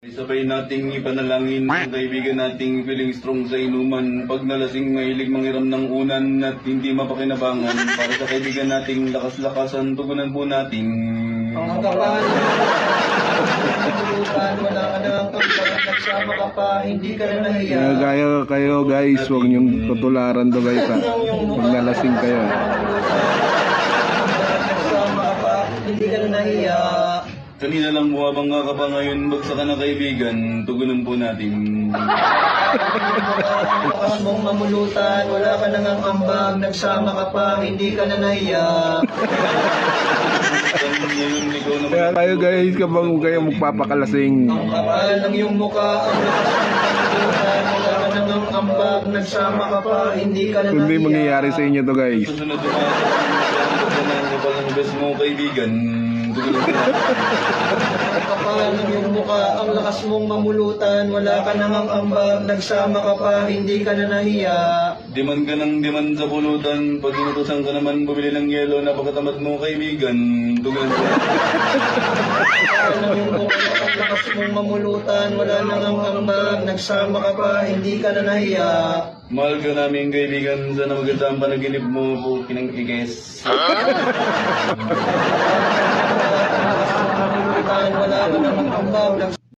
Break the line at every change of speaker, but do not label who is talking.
Sabay nating ipanalangin ang kaibigan nating feeling strong sa inuman. Pag nalasing mahilig manghiram ng unan at hindi mapakinabangan. Para sa kaibigan nating lakas-lakasan, tugunan po natin.
Ang kapahan wala ka na ang nagsama ka pa, hindi ka na nahiya.
Kayo guys, huwag niyong tutularan to guys ha. Pag nalasing kayo.
Nagsama ka pa, hindi ka na nahiya.
Kanina lang buhabangga ka pa ngayon, bagsak ka na kaibigan, tugunan po natin.
Ang mong mamulutan, wala ka nang ang ambag, nagsama ka pa, hindi ka na nahiya.
Ngayon, ikaw naman.
Kaya kayo guys, kapag kayo magpapakalasing.
Ang kapal ng iyong mukha, ang lakas ng mamulutan, wala ka nang ang ambag, nagsama ka pa, hindi ka na nahiya.
Hindi mangyayari sa inyo to guys.
Susunod ang kapal ng best mo kaibigan, tugunan po natin.
Ang kapal ng iyong mukha, ang lakas mong mamulutan, wala ka nang ang ambag, nagsama ka pa, hindi ka na nahiya.
Diman ka ng diman sa pulutan, pag inutusan ka naman bumili ng yelo, napakatamad mo kaibigan, tugunan po natin.
Ang iyong mukha, ang lakas mong mamulutan, wala nang ang ambag, nagsama ka pa, hindi ka na nahiya.
Mahal ka namin kaibigan, sana maganda ang panaginip mo po kinang-ikes.
Wala ka nang ambag,